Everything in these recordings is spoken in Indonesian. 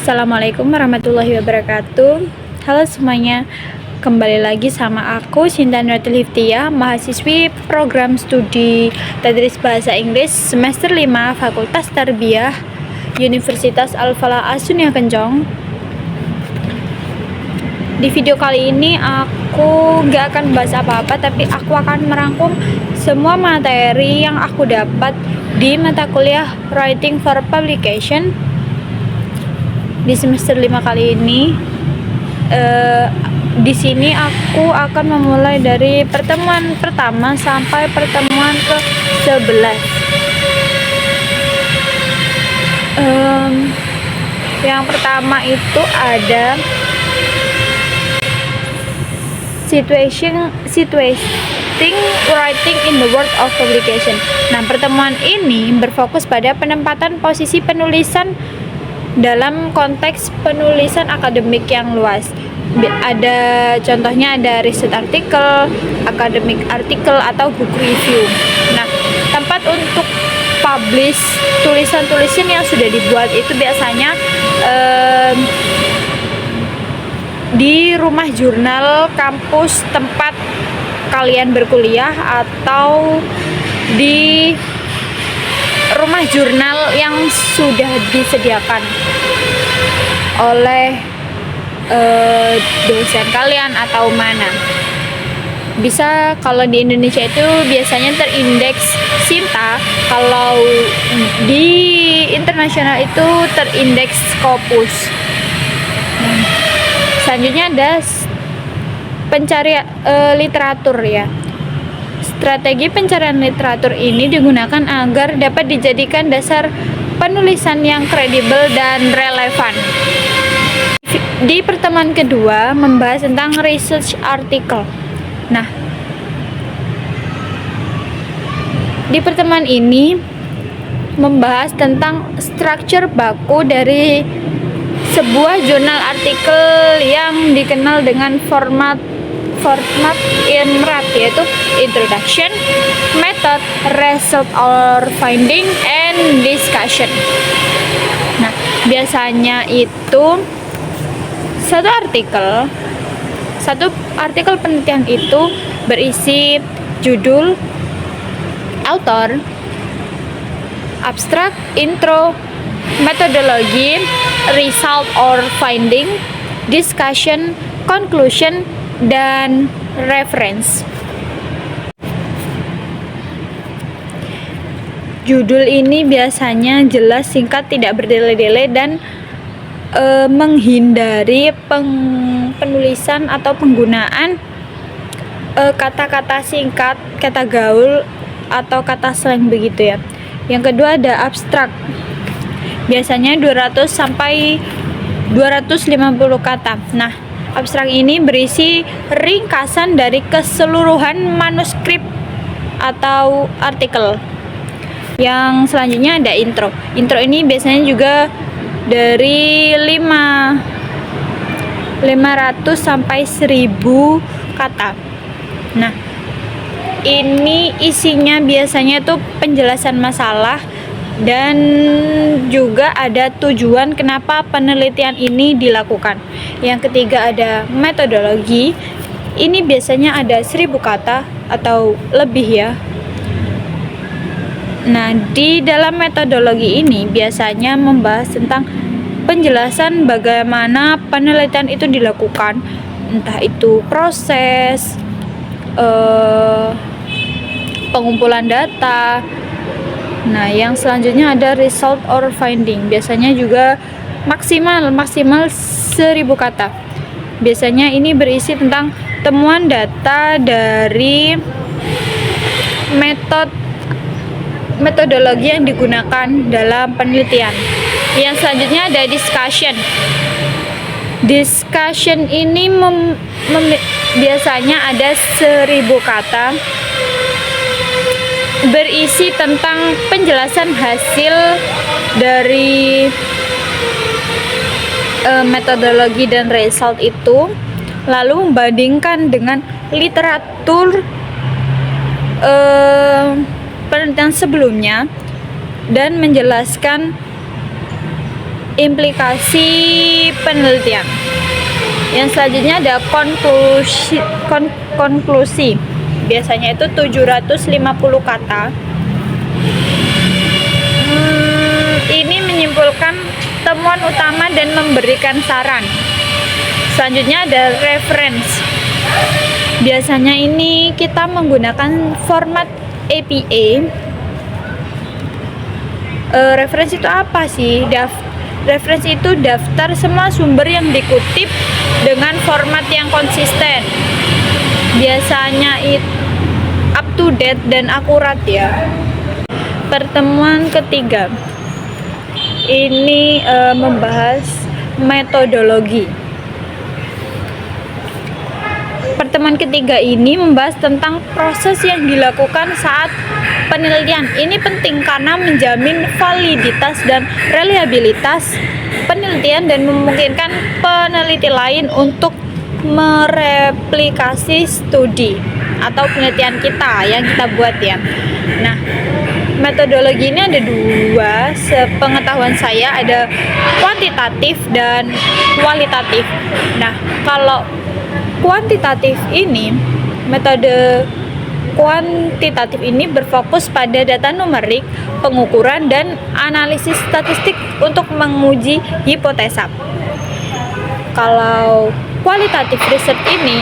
Assalamualaikum warahmatullahi wabarakatuh. Halo semuanya, kembali lagi sama aku Sinta Nuratul Hifdiyah, mahasiswi program studi Tadris Bahasa Inggris semester 5 Fakultas Tarbiyah Universitas Al-Falah As-Sunniyah Kencong. Di video kali ini aku gak akan bahas apa-apa, tapi aku akan merangkum semua materi yang aku dapat di mata kuliah Writing for Publication di semester 5 kali ini. Di sini aku akan memulai dari pertemuan pertama sampai pertemuan ke-11. Yang pertama itu ada situating writing in the world of publication. Nah, pertemuan ini berfokus pada penempatan posisi penulisan dalam konteks penulisan akademik yang luas. Ada contohnya, ada riset artikel, academic artikel, atau book review. Nah, tempat untuk publish tulisan-tulisan yang sudah dibuat itu biasanya di rumah jurnal kampus tempat kalian berkuliah, atau di rumah jurnal yang sudah disediakan oleh dosen kalian atau mana. Bisa, kalau di Indonesia itu biasanya terindeks Sinta, kalau di internasional itu terindeks Scopus. Selanjutnya ada pencarian literatur ya. Strategi pencarian literatur ini digunakan agar dapat dijadikan dasar penulisan yang kredibel dan relevan. Di pertemuan kedua membahas tentang research article. Nah, di pertemuan ini membahas tentang struktur baku dari sebuah jurnal artikel yang dikenal dengan format INRAP, yaitu Introduction, Method, Result or Finding, and Discussion. Nah, biasanya itu satu artikel penelitian itu berisi judul, author, abstrak, intro, metodologi, result or finding, discussion, conclusion, dan reference. Judul ini biasanya jelas, singkat, tidak berdele-dele, dan menghindari penulisan atau penggunaan kata-kata singkat, kata gaul, atau kata slang begitu ya. Yang kedua ada abstrak. Biasanya 200 sampai 250 kata. Nah, abstrak ini berisi ringkasan dari keseluruhan manuskrip atau artikel. Yang selanjutnya ada intro. Intro ini biasanya juga dari 500 sampai 1000 kata. Nah, ini isinya biasanya tuh penjelasan masalah dan juga ada tujuan kenapa penelitian ini dilakukan. Yang ketiga ada metodologi. Ini biasanya ada 1000 kata atau lebih ya. Nah, di dalam metodologi ini biasanya membahas tentang penjelasan bagaimana penelitian itu dilakukan, entah itu proses pengumpulan data. Nah, yang selanjutnya ada result or finding. Biasanya juga maksimal 1000 kata. Biasanya ini berisi tentang temuan data dari metodologi yang digunakan dalam penelitian. Yang selanjutnya ada discussion. Discussion ini biasanya ada 1000 kata, berisi tentang penjelasan hasil dari metodologi dan result itu, lalu membandingkan dengan literatur penelitian sebelumnya, dan menjelaskan implikasi penelitian. Yang selanjutnya ada konklusi. Biasanya itu 750 kata. Ini menyimpulkan temuan utama dan memberikan saran. Selanjutnya ada reference. Biasanya ini kita menggunakan format APA. Reference itu apa sih? Reference itu daftar semua sumber yang dikutip dengan format yang konsisten. Biasanya itu up to date dan akurat ya. Pertemuan ketiga ini membahas metodologi. Pertemuan ketiga ini membahas tentang proses yang dilakukan saat penelitian. Ini penting karena menjamin validitas dan reliabilitas penelitian dan memungkinkan peneliti lain untuk mereplikasi studi atau penelitian kita yang kita buat ya. Nah, metodologi ini ada dua, sepengetahuan saya, ada kuantitatif dan kualitatif. Nah, kalau kuantitatif ini, metode kuantitatif ini berfokus pada data numerik, pengukuran, dan analisis statistik untuk menguji hipotesa. Kalau kualitatif research ini,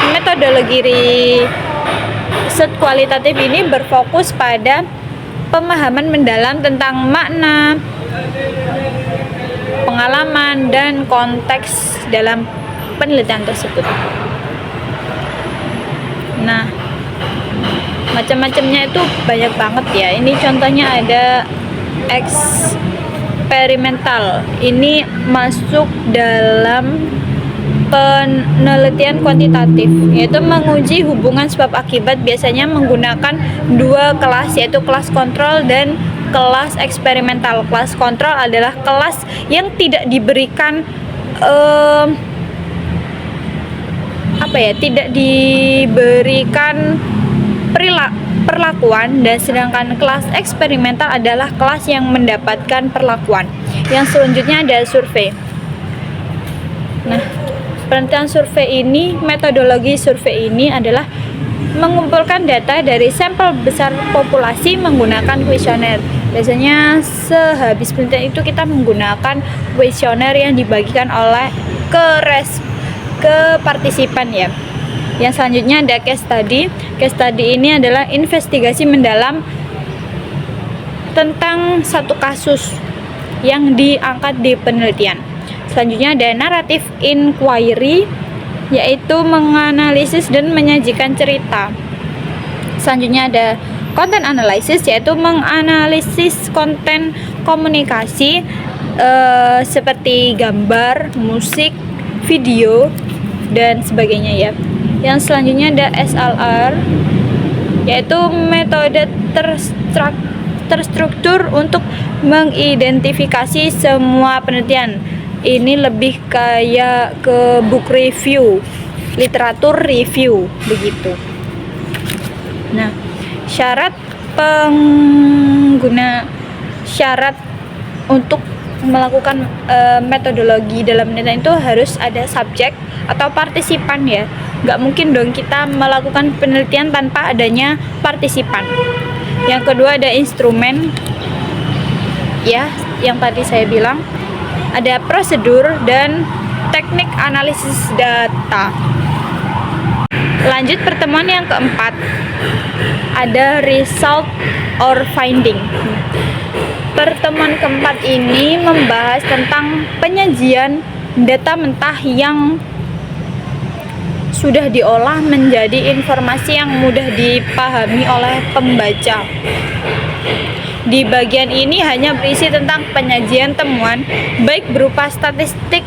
metodologi riset kualitatif ini berfokus pada pemahaman mendalam tentang makna, pengalaman, dan konteks dalam penelitian tersebut. Nah, macam-macamnya itu banyak banget ya. Ini contohnya ada eksperimental. Ini masuk dalam penelitian kuantitatif, yaitu menguji hubungan sebab akibat, biasanya menggunakan dua kelas, yaitu kelas kontrol dan kelas eksperimental. Kelas kontrol adalah kelas yang tidak diberikan tidak diberikan perlakuan, dan sedangkan kelas eksperimental adalah kelas yang mendapatkan perlakuan. Yang selanjutnya ada survei. Nah, penelitian survei ini, metodologi survei ini adalah mengumpulkan data dari sampel besar populasi menggunakan kuesioner. Biasanya sehabis penelitian itu kita menggunakan kuesioner yang dibagikan oleh ke partisipan ya. Yang selanjutnya ada case study. Case study ini adalah investigasi mendalam tentang satu kasus yang diangkat di penelitian. Selanjutnya ada narrative inquiry, yaitu menganalisis dan menyajikan cerita. Selanjutnya ada content analysis, yaitu menganalisis konten komunikasi seperti gambar, musik, video, dan sebagainya ya. Yang selanjutnya ada SLR, yaitu metode terstruktur untuk mengidentifikasi semua penelitian. Ini lebih kayak ke book review, literatur review begitu. Nah, syarat untuk melakukan metodologi dalam penelitian itu harus ada subjek atau partisipan ya. Nggak mungkin dong kita melakukan penelitian tanpa adanya partisipan. Yang kedua ada instrumen ya, yang tadi saya bilang. Ada prosedur dan teknik analisis data. Lanjut pertemuan yang keempat, ada result or finding. Pertemuan keempat ini membahas tentang penyajian data mentah yang sudah diolah menjadi informasi yang mudah dipahami oleh pembaca. Di bagian ini hanya berisi tentang penyajian temuan, baik berupa statistik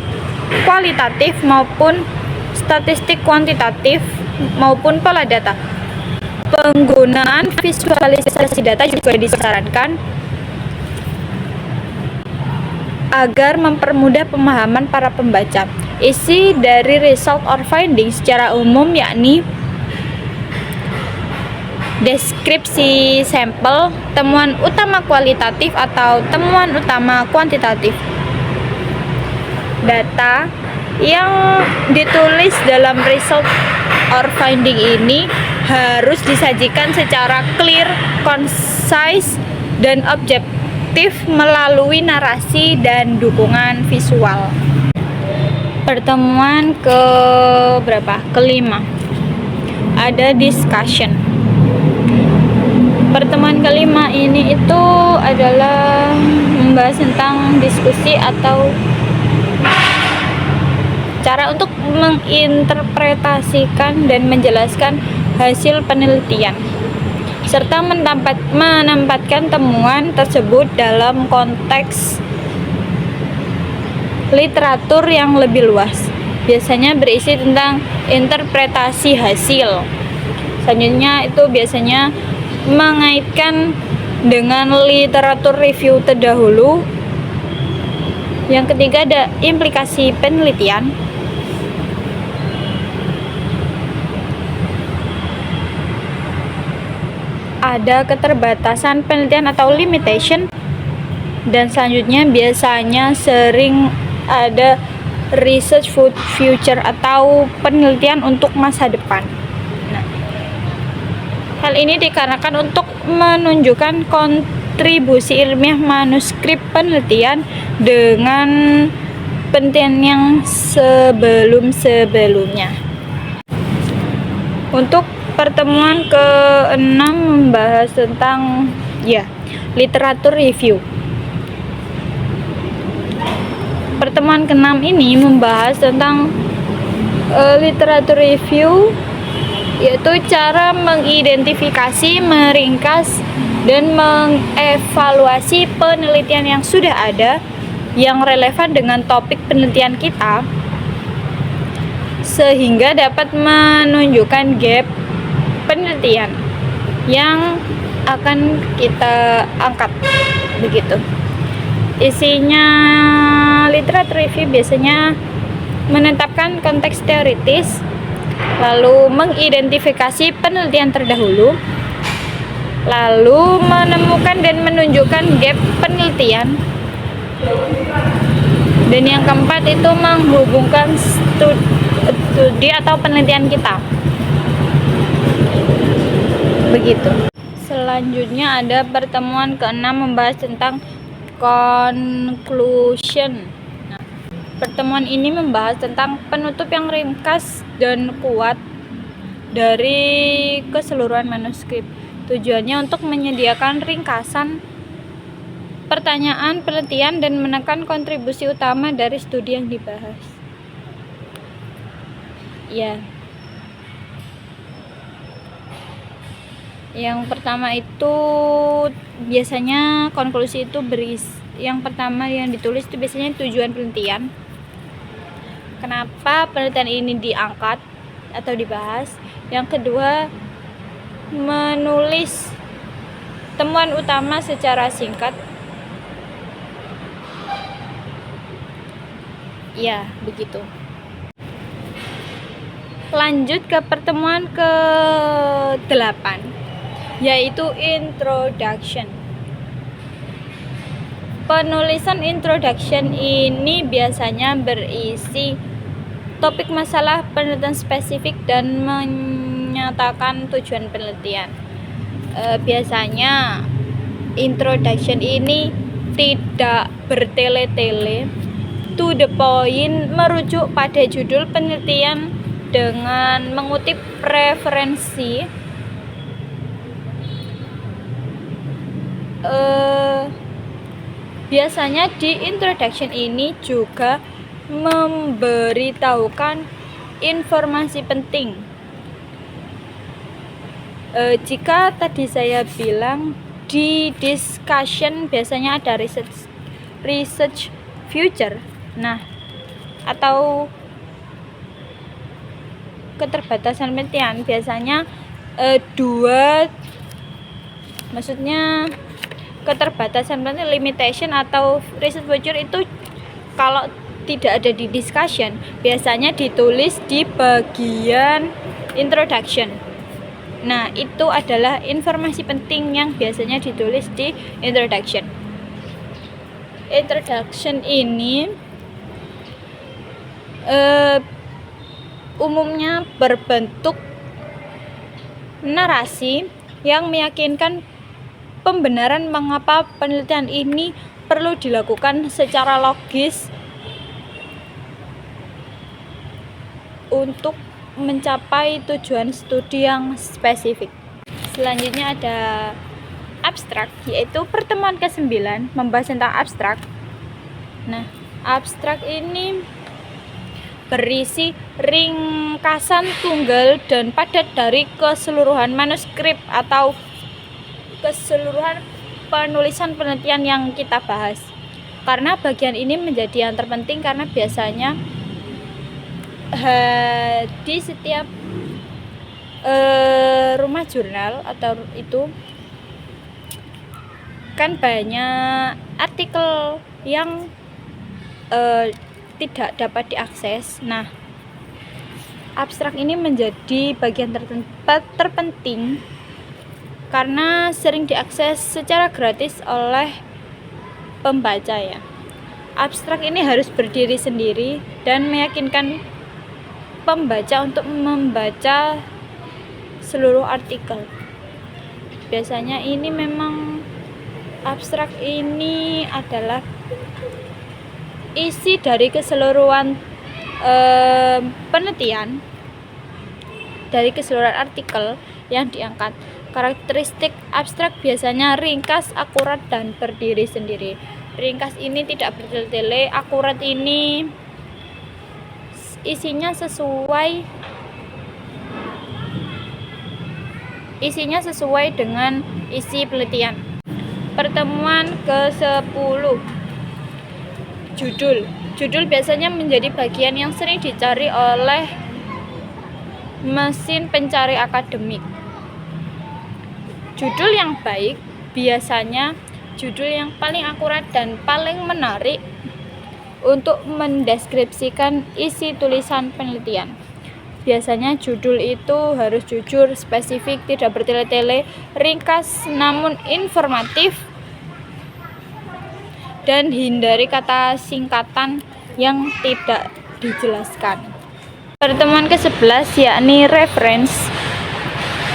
kualitatif maupun statistik kuantitatif maupun pola data. Penggunaan visualisasi data juga disarankan agar mempermudah pemahaman para pembaca. Isi dari result or finding secara umum yakni deskripsi sampel, temuan utama kualitatif atau temuan utama kuantitatif, data yang ditulis dalam result or finding ini harus disajikan secara clear, concise, dan objektif melalui narasi dan dukungan visual. Pertemuan kelima ada discussion. Pertemuan kelima ini itu adalah membahas tentang diskusi atau cara untuk menginterpretasikan dan menjelaskan hasil penelitian serta menempatkan temuan tersebut dalam konteks literatur yang lebih luas. Biasanya berisi tentang interpretasi hasil. Selanjutnya itu biasanya mengaitkan dengan literatur review terdahulu. Yang ketiga ada implikasi penelitian. Ada keterbatasan penelitian atau limitation. Dan selanjutnya biasanya sering ada research for future atau penelitian untuk masa depan. Nah, hal ini dikarenakan untuk menunjukkan kontribusi ilmiah manuskrip penelitian dengan penelitian yang sebelum-sebelumnya. Untuk pertemuan ke-6 membahas tentang literatur review. Pertemuan ke-6 ini membahas tentang literatur review, yaitu cara mengidentifikasi, meringkas, dan mengevaluasi penelitian yang sudah ada yang relevan dengan topik penelitian kita, sehingga dapat menunjukkan gap penelitian yang akan kita angkat. Begitu. Isinya literatur review biasanya menetapkan konteks teoritis, lalu mengidentifikasi penelitian terdahulu, lalu menemukan dan menunjukkan gap penelitian, dan yang keempat itu menghubungkan studi atau penelitian kita. Begitu. Selanjutnya ada pertemuan ke-6 membahas tentang conclusion. Nah, pertemuan ini membahas tentang penutup yang ringkas dan kuat dari keseluruhan manuskrip. Tujuannya untuk menyediakan ringkasan pertanyaan penelitian dan menekan kontribusi utama dari studi yang dibahas. Yang pertama itu biasanya konklusi itu yang pertama yang ditulis itu biasanya tujuan penelitian. Kenapa penelitian ini diangkat atau dibahas? Yang kedua, menulis temuan utama secara singkat. Begitu. Lanjut ke pertemuan ke-8, yaitu introduction. Penulisan introduction ini biasanya berisi topik masalah penelitian spesifik dan menyatakan tujuan penelitian. Biasanya introduction ini tidak bertele-tele, to the point, merujuk pada judul penelitian dengan mengutip referensi, biasanya di introduction ini juga memberitahukan informasi penting. Jika tadi saya bilang di discussion biasanya ada research future, atau keterbatasan penelitian, biasanya maksudnya keterbatasan penelitian, limitation atau research future itu kalau tidak ada di discussion biasanya ditulis di bagian introduction. Itu adalah informasi penting yang biasanya ditulis di introduction. Introduction ini umumnya berbentuk narasi yang meyakinkan pembenaran mengapa penelitian ini perlu dilakukan secara logis untuk mencapai tujuan studi yang spesifik. Selanjutnya ada abstrak, yaitu pertemuan ke-9 membahas tentang abstrak. Nah, abstrak ini berisi ringkasan tunggal dan padat dari keseluruhan manuskrip atau keseluruhan penulisan penelitian yang kita bahas. Karena bagian ini menjadi yang terpenting karena biasanya di setiap rumah jurnal atau itu kan banyak artikel yang tidak dapat diakses. Nah, abstrak ini menjadi bagian terpenting karena sering diakses secara gratis oleh pembaca ya. Abstrak ini harus berdiri sendiri dan meyakinkan pembaca untuk membaca seluruh artikel. Biasanya ini memang abstrak ini adalah isi dari keseluruhan penelitian dari keseluruhan artikel yang diangkat. Karakteristik abstrak biasanya ringkas, akurat, dan berdiri sendiri. Ringkas ini tidak bertele-tele, akurat ini isinya sesuai dengan isi penelitian. Pertemuan ke-10, judul biasanya menjadi bagian yang sering dicari oleh mesin pencari akademik. Judul yang baik biasanya judul yang paling akurat dan paling menarik untuk mendeskripsikan isi tulisan penelitian. Biasanya judul itu harus jujur, spesifik, tidak bertele-tele, ringkas namun informatif, dan hindari kata singkatan yang tidak dijelaskan. Pertemuan ke-11 yakni reference.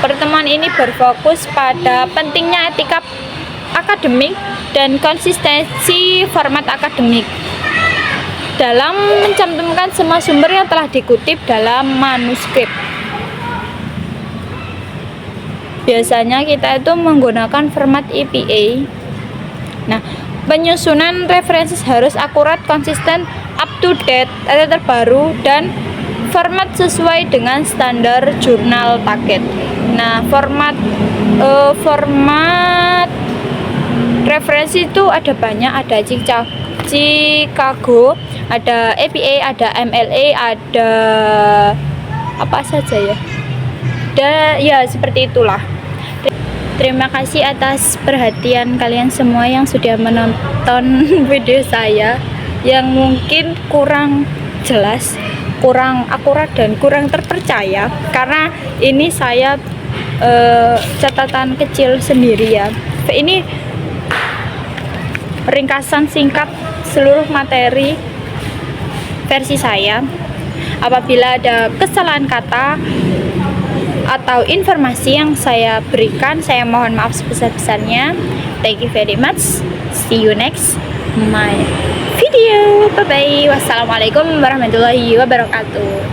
Pertemuan ini berfokus pada pentingnya etika akademik dan konsistensi format akademik dalam mencantumkan semua sumber yang telah dikutip dalam manuskrip. Biasanya kita itu menggunakan format EPA. Nah, penyusunan referensi harus akurat, konsisten, up to date, atau terbaru, dan format sesuai dengan standar jurnal target. Nah, format referensi itu ada banyak, ada Chicago, ada APA, ada MLA, ada apa saja ya. Ya seperti itulah. Terima kasih atas perhatian kalian semua yang sudah menonton video saya yang mungkin kurang jelas, kurang akurat, dan kurang terpercaya karena ini saya catatan kecil sendiri ya. Ini ringkasan singkat seluruh materi versi saya. Apabila ada kesalahan kata atau informasi yang saya berikan, saya mohon maaf sebesar-besarnya. Thank you very much. See you next my video. Bye bye. Wassalamualaikum warahmatullahi wabarakatuh.